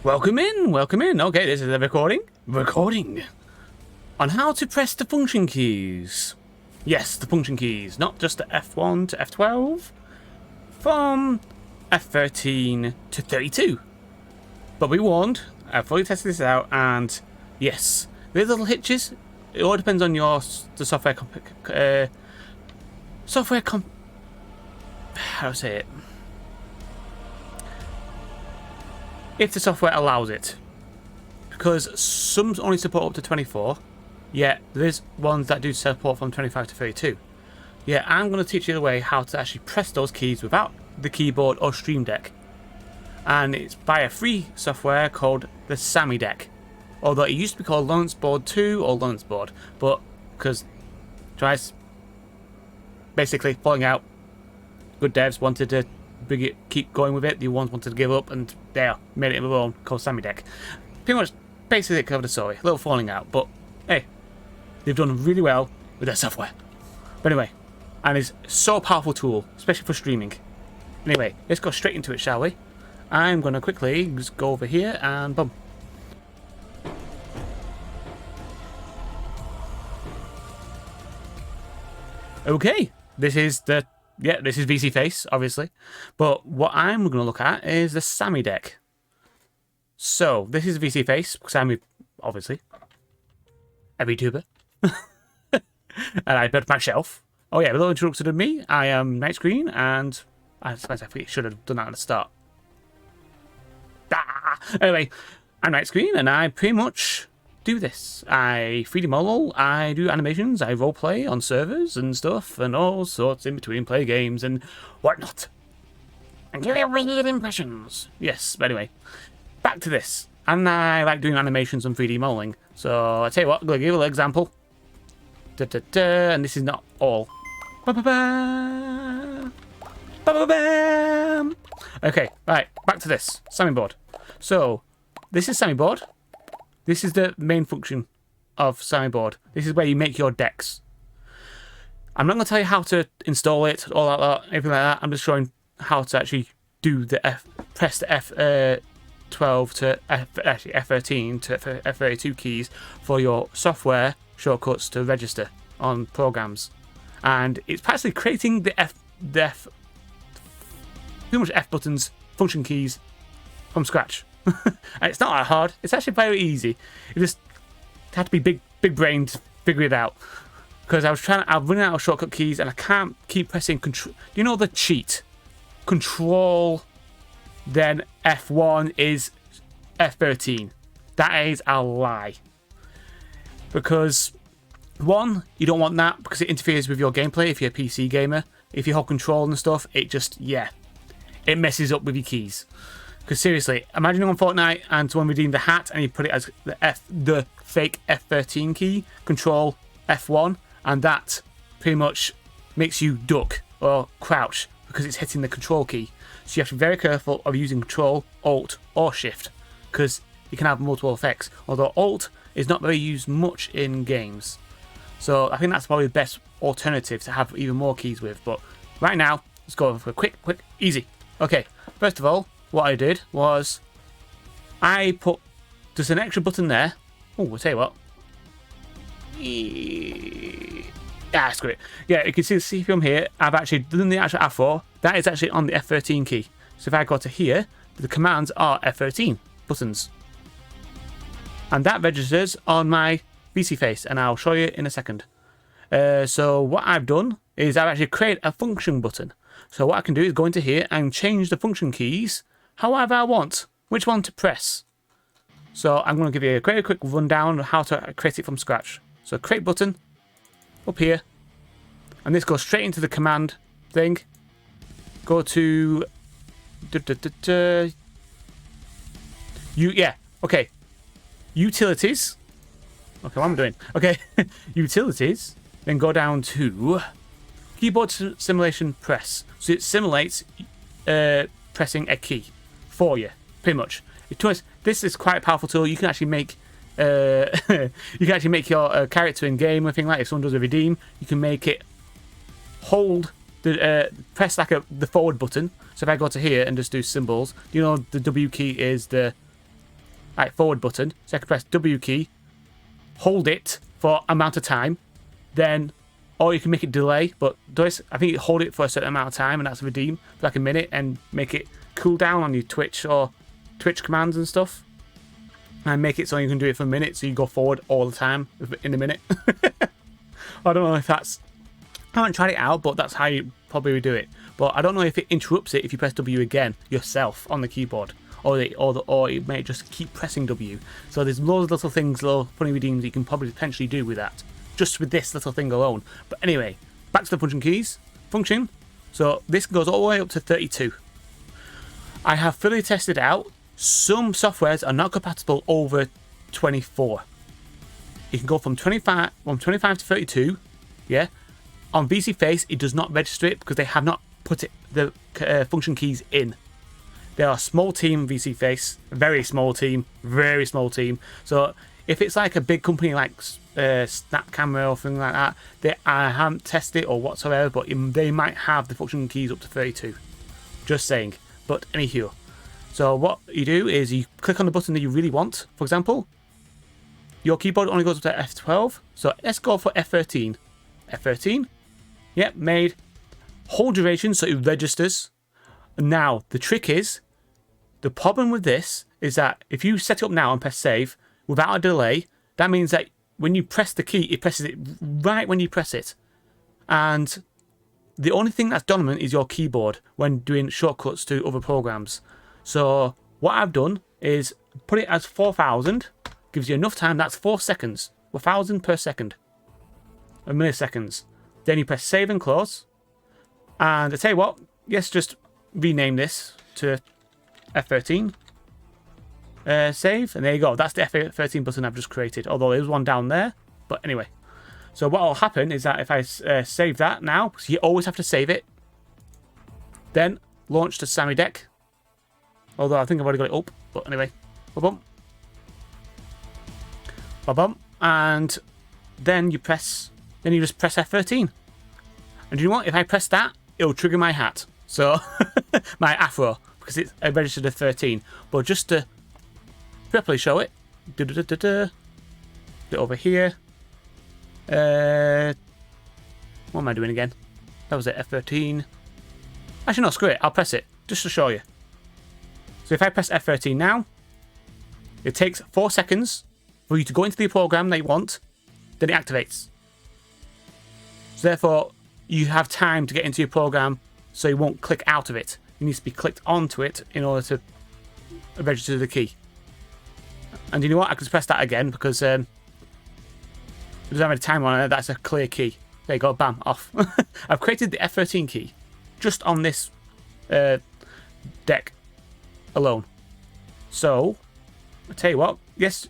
Welcome in, welcome in. Okay, this is a recording on how to press the function keys. Yes, the function keys, not just the F1 to F12, from F13 to 32. But be warned, I've fully tested this out, and yes, there's little hitches. It all depends on the software how to say it? If the software allows it. Because some only support up to 24, yet there's ones that do support from 25 to 32. Yeah, I'm going to teach you the way how to actually press those keys without the keyboard or Stream Deck. And it's by a free software called the Sammi deck. Although it used to be called LioranBoard 2 or LioranBoard, but because tries basically falling out, good devs wanted to keep going with it. The ones wanted to give up, and they made it their own called Sammi deck. Pretty much, basically, covered the story. A little falling out, but hey, they've done really well with their software. But anyway, and it's so powerful tool, especially for streaming. Anyway, let's go straight into it, shall we? I'm gonna quickly just go over here and boom. Okay, this is Vseeface, obviously, but what I'm going to look at is the Sammi deck. So, this is Vseeface, because I'm, obviously, a VTuber, and I built myself. Oh yeah, a little introduction to me, I am Night Screen, and I should have done that at the start. Anyway, I'm Night Screen, and I pretty much do this. I 3D model, I do animations, I roleplay on servers and stuff, and all sorts in between, play games and whatnot. And give you weird impressions. Yes, but anyway, back to this. And I like doing animations and 3D modeling. So I tell you what, I'm going to give you a little example. And this is not all. Ba-ba-ba! Ba-ba-bam! Okay, right, back to this. Sammi board. So, this is Sammi board. This is the main function of Sammi board. This is where you make your decks. I'm not going to tell you how to install it, all that, everything like that. I'm just showing how to actually do the press the F12 to F13 to F32 keys for your software shortcuts to register on programs. And it's practically creating the pretty much F buttons, function keys from scratch. And it's not that hard. It's actually very easy. You just had to be big brain to figure it out. Because I'm running out of shortcut keys and I can't keep pressing control. You know the cheat? Control, then F1 is F13. That is a lie. Because, one, you don't want that because it interferes with your gameplay if you're a PC gamer. If you hold control and stuff, it just, yeah, it messes up with your keys. Because seriously, imagine on Fortnite and someone redeemed the hat and you put it as the fake F13 key, control F1, and that pretty much makes you duck or crouch because it's hitting the control key. So you have to be very careful of using control, alt, or shift because you can have multiple effects. Although alt is not very used much in games. So I think that's probably the best alternative to have even more keys with. But right now, let's go for a quick, easy. Okay, first of all, what I did was I put just an extra button there. Oh, I'll tell you what. Screw it. Yeah, you can see from here, I've actually done the actual F4. That is actually on the F13 key. So if I go to here, the commands are F13 buttons. And that registers on my Vseeface, and I'll show you in a second. So what I've done is I've actually created a function button. So what I can do is go into here and change the function keys however I want, which one to press. So I'm going to give you a quick rundown of how to create it from scratch. So create button, up here, and this goes straight into the command thing. Go to, utilities. Okay, what am I doing? Okay, utilities, then go down to keyboard simulation press. So it simulates pressing a key for you, pretty much. This is quite a powerful tool. You can actually make your character in game. I think like if someone does a redeem, you can make it hold the press like the forward button. So if I go to here and just do symbols, you know the W key is the like forward button. So I can press W key, hold it for amount of time, then, or you can make it delay, but I think you hold it for a certain amount of time, and that's redeem for like a minute, and make it cool down on your Twitch or Twitch commands and stuff. And make it so you can do it for a minute, so you go forward all the time in a minute. I don't know if that's... I haven't tried it out, but that's how you probably would do it. But I don't know if it interrupts it if you press W again yourself on the keyboard, or it may just keep pressing W. So there's loads of little things, little funny redeems you can probably potentially do with that, just with this little thing alone. But anyway, back to the function keys. Function. So this goes all the way up to 32. I have fully tested out. Some softwares are not compatible over 24. You can go from 25 to 32. Yeah. On Vseeface, it does not register it because they have not put the function keys in. They are a small team, Vseeface, very small team. So if it's like a big company like Snap Camera or something like that, I haven't tested it or whatsoever, but they might have the function keys up to 32. Just saying. But anywho, so what you do is you click on the button that you really want. For example, your keyboard only goes up to F12, so let's go for F13. F13. Yep, made. Hold duration so it registers. Now, the trick is, the problem with this is that if you set it up now and press save without a delay, that means that when you press the key, it presses it right when you press it. And the only thing that's dominant is your keyboard when doing shortcuts to other programs. So what I've done is put it as 4000, gives you enough time, that's 4 seconds, 1000 per second, a milliseconds. Then you press save and close. And I tell you what, yes, just rename this to F13. Save, and there you go. That's the F13 button I've just created, although there's one down there. But anyway, so what will happen is that if I save that now, so you always have to save it, then launch the Sammi deck. Although I think I've already got it up, but anyway, ba-bum, ba-bum, and then you just press F13. And you know what? If I press that, it'll trigger my hat. So, my afro, because it's registered at 13. But just to properly show it, it over here. What am I doing again? That was it, F13. Actually, no, screw it. I'll press it, just to show you. So if I press F13 now, it takes 4 seconds for you to go into the program that you want, then it activates. So therefore, you have time to get into your program so you won't click out of it. You need to be clicked onto it in order to register the key. And you know what? I can just press that again because it doesn't have any time on it. That's a clear key. There you go, bam, off. I've created the F13 key just on this deck alone. So, I'll tell you what, yes,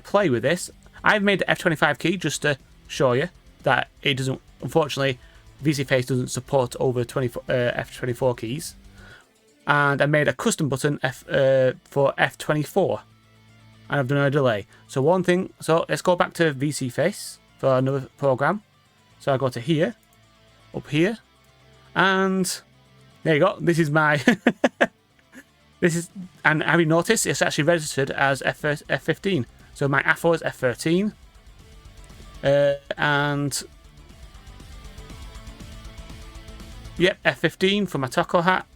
play with this. I've made the F25 key just to show you that it doesn't, unfortunately, Vseeface doesn't support over F24 keys. And I made a custom button for F24. And I've done a delay. So let's go back to Vseeface for another program. So I go to here, up here, and there you go. This is my, and have you noticed it's actually registered as F15. So my afro is F13. And yep, F15 for my taco hat.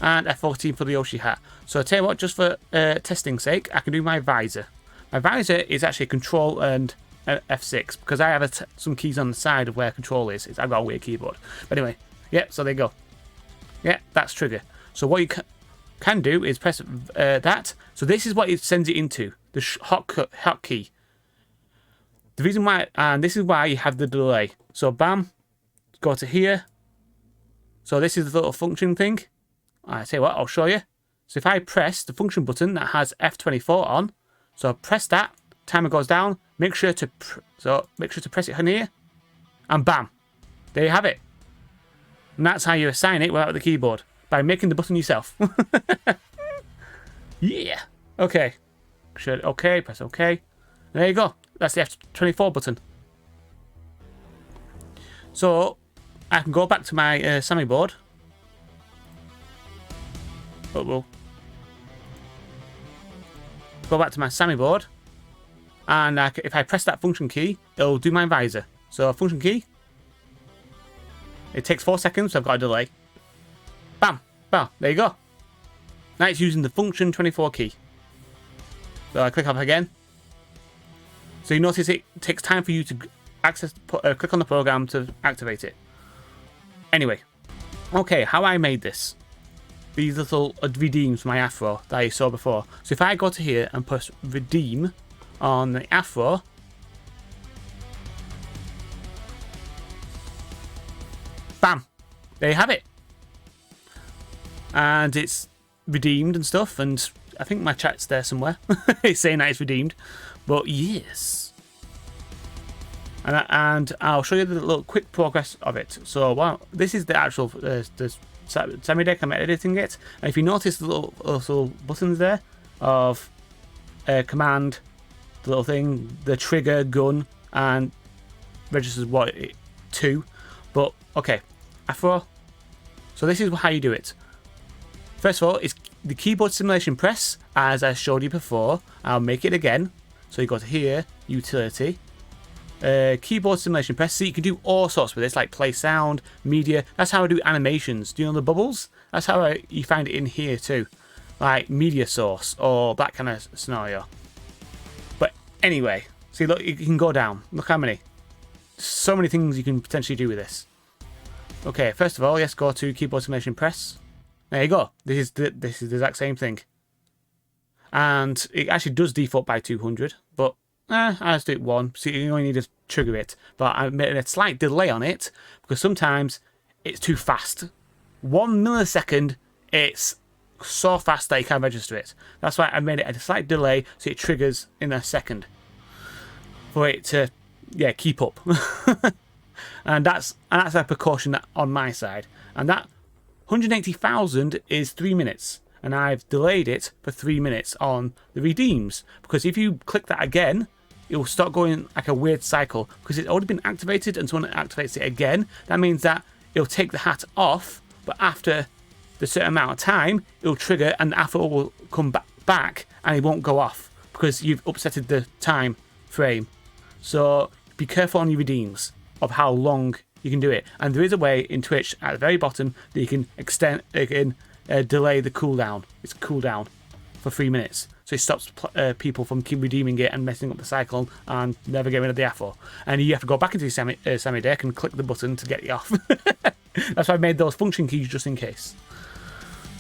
And F14 for the Yoshi hat. So I tell you what, just for testing sake, I can do my visor. My visor is actually Control and F6 because I have some keys on the side of where Control is. I've got a weird keyboard. But anyway, yeah, so there you go. Yeah, that's trigger. So what you can do is press that. So this is what it sends it into, the hotkey. The reason why, and this is why you have the delay. So bam, go to here. So this is the little function thing. I tell you what, I'll show you. So if I press the function button that has F24 on, so press that, timer goes down. Make sure to press it in here, and bam, there you have it. And that's how you assign it without the keyboard, by making the button yourself. Yeah. Okay. Okay. Press OK. There you go. That's the F24 button. So I can go back to my Sammi board. Oh well. go back to my Sammi board, and if I press that function key, it'll do my visor. So function key, it takes 4 seconds, so I've got a delay. Bam, bam, there you go. Now it's using the function 24 key. So I click off again. So you notice it takes time for you to click on the program to activate it. Anyway, okay, how I made this. These little redeems for my afro that you saw before. So if I go to here and push redeem on the afro, bam, there you have it. And it's redeemed and stuff, and I think my chat's there somewhere. It's saying that it's redeemed, but yes. And I'll show you the little quick progress of it. So this is the actual the Sammi deck. I'm editing it, and if you notice the little buttons there of command, the little thing, the trigger, gun, and registers what 2. But okay, afro. So this is how you do it. First of all, it's the keyboard simulation press, as I showed you before. I'll make it again. So you go to here, utility, keyboard simulation press. So you can do all sorts with this, like play sound, media. That's how I do animations. Do you know the bubbles? That's how you find it in here too, like media source or that kind of scenario. But anyway, see, look, you can go down. Look how many. So many things you can potentially do with this. Okay, first of all, let's go to keyboard simulation press. There you go. This is the exact same thing. And it actually does default by 200, but I just do it 1. So you only need to trigger it. But I made a slight delay on it because sometimes it's too fast. 1 millisecond, it's so fast that you can't register it. That's why I made it a slight delay so it triggers in a second for it to, yeah, keep up. and that's a precaution on my side. And that 180,000 is 3 minutes, and I've delayed it for 3 minutes on the redeems, because if you click that again, it will start going like a weird cycle because it's already been activated, and someone activates it again. That means that it'll take the hat off, but after the certain amount of time, it'll trigger and the afro will come back and it won't go off because you've upsetted the time frame. So be careful on your redeems of how long you can do it, and there is a way in Twitch at the very bottom that you can delay the cooldown. It's cooldown for 3 minutes, so it stops people from keep redeeming it and messing up the cycle and never getting rid of the afro. And you have to go back into your Sammi deck and click the button to get it off. That's why I made those function keys just in case,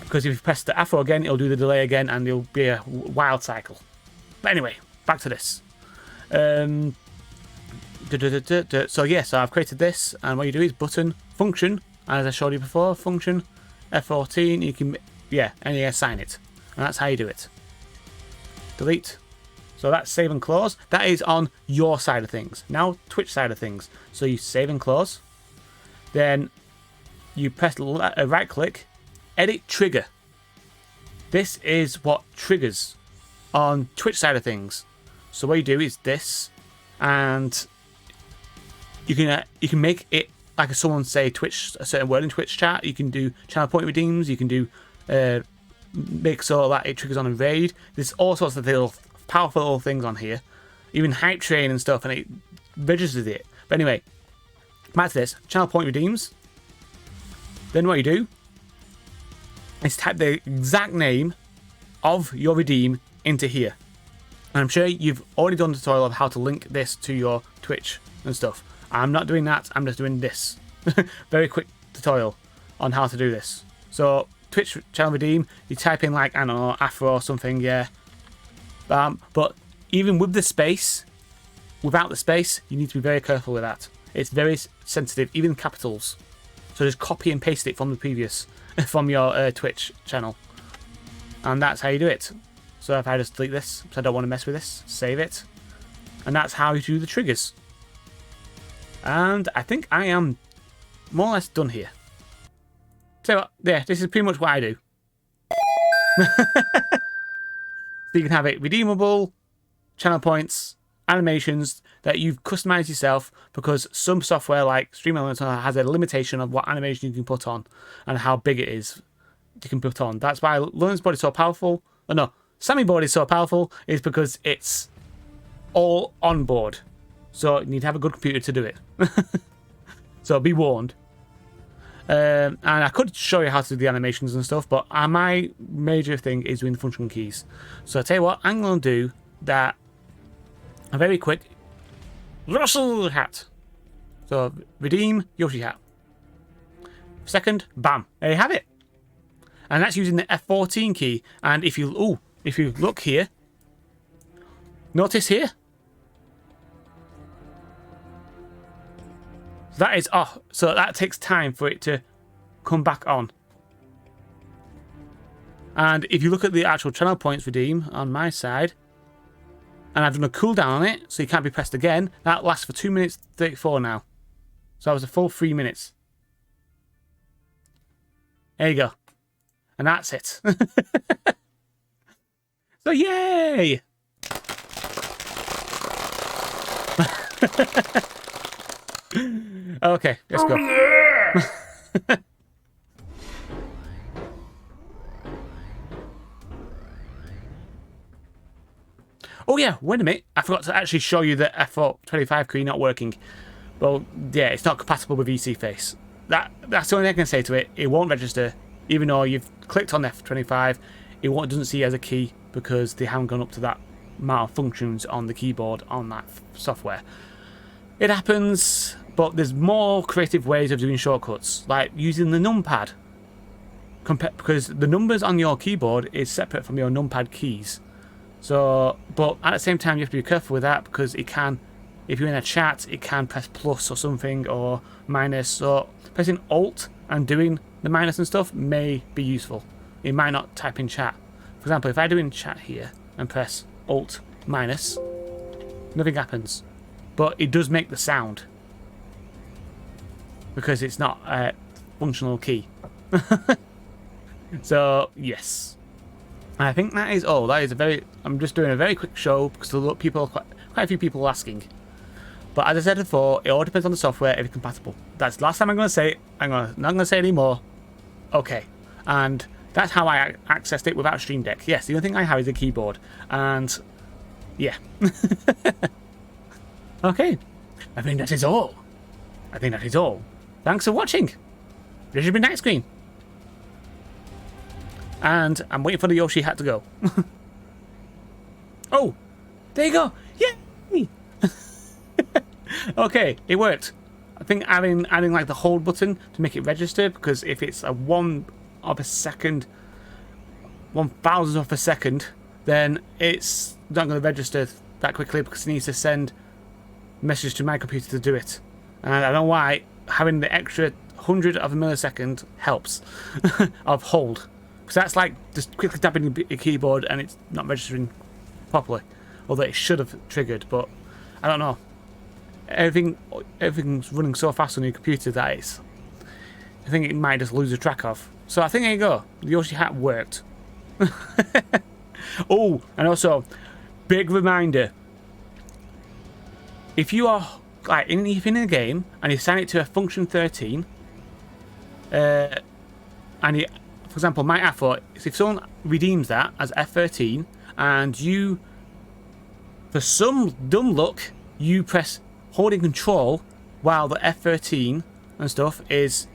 because if you press the afro again, it'll do the delay again and it'll be a wild cycle. But anyway, back to this. So yeah, so I've created this, and what you do is button function, and as I showed you before, function F14. You can, yeah, and you assign it, and that's how you do it. Delete. So that's save and close. That is on your side of things. Now Twitch side of things. So you save and close, then you press right click, edit trigger. This is what triggers on Twitch side of things. So what you do is this, and you can make it like if someone say Twitch, a certain word in Twitch chat. You can do channel point redeems. You can do make so that it triggers on a raid. There's all sorts of little powerful little things on here, even hype train and stuff, and it registers it. But anyway, back to this channel point redeems. Then what you do is type the exact name of your redeem into here. And I'm sure you've already done a tutorial of how to link this to your Twitch and stuff. I'm not doing that, I'm just doing this. Very quick tutorial on how to do this. So Twitch channel redeem, you type in like, I don't know, afro or something, yeah. But even with the space, without the space, you need to be very careful with that. It's very sensitive, even capitals. So just copy and paste it from the previous, from your Twitch channel. And that's how you do it. So if I just delete this, because I don't want to mess with this, save it. And that's how you do the triggers. And I think I am more or less done here. So yeah, this is pretty much what I do. So you can have it redeemable, channel points, animations that you've customized yourself, because some software like Stream Elements has a limitation of what animation you can put on and how big it is you can put on. That's why LioranBoard is so powerful. Oh no, Sammi board is so powerful is because it's all on board. So you need to have a good computer to do it. So be warned. And I could show you how to do the animations and stuff, but my major thing is doing the function keys. So I'll tell you what, I'm going to do that a very quick Russell hat. So redeem Yoshi hat. Second, bam, there you have it. And that's using the F14 key. And if you look here, notice here. That is off, so that takes time for it to come back on. And if you look at the actual channel points redeem on my side, and I've done a cooldown on it, so you can't be pressed again, that lasts for 2 minutes 34 now. So that was a full 3 minutes. There you go. And that's it. So yay! Okay, let's go. Yeah! Oh yeah, wait a minute. I forgot to actually show you the F25 key not working. Well, yeah, it's not compatible with Vseeface. That's the only thing I can say to it. It won't register, even though you've clicked on F25. It doesn't see it as a key because they haven't gone up to that amount of functions on the keyboard on that software. It happens, but there's more creative ways of doing shortcuts, like using the numpad. Because the numbers on your keyboard is separate from your numpad keys. So, but at the same time, you have to be careful with that because it can, if you're in a chat, it can press plus or something or minus. So pressing Alt and doing the minus and stuff may be useful. It might not type in chat. For example, if I do in chat here and press Alt minus, nothing happens. But it does make the sound because it's not a functional key. So, yes. I think that is all. That is I'm just doing a very quick show because quite a few people are asking. But as I said before, it all depends on the software if it's compatible. That's the last time I'm going to say it. Not going to say it anymore. Okay. And that's how I accessed it without Stream Deck. Yes, the only thing I have is a keyboard. And, yeah. Okay. I think that is all. Thanks for watching. This has been Night Screen. And I'm waiting for the Yoshi hat to go. Oh, there you go. Yay! Okay, it worked. I think adding like the hold button to make it register, because if it's a 1/1000th of a second, then it's not going to register that quickly because it needs to send message to my computer to do it. And I don't know why having the extra 100th of a millisecond helps of hold. Because that's like just quickly tapping the keyboard and it's not registering properly. Although it should have triggered, but I don't know. Everything's running so fast on your computer that I think it might just lose the track of. So I think there you go. The Yoshi hat worked. Oh, and also, big reminder. If you are like in a game and you assign it to a function 13, and you, for example, my effort is if someone redeems that as F13 and you, for some dumb luck, you press holding control while the F13 and stuff is,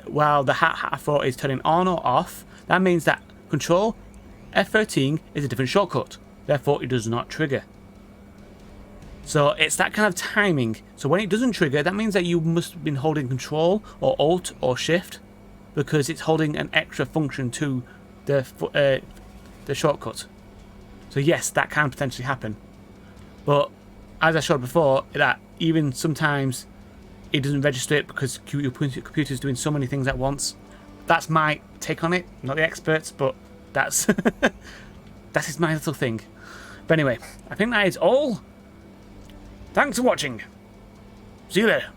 while the hat effort is turning on or off, that means that control F13 is a different shortcut. Therefore, it does not trigger. So it's that kind of timing. So when it doesn't trigger, that means that you must have been holding control or alt or shift because it's holding an extra function to the shortcut. So yes, that can potentially happen. But as I showed before, that even sometimes it doesn't register it because your computer's doing so many things at once. That's my take on it, not the experts, but that's that is my little thing. But anyway, I think that is all. Thanks for watching. See you later.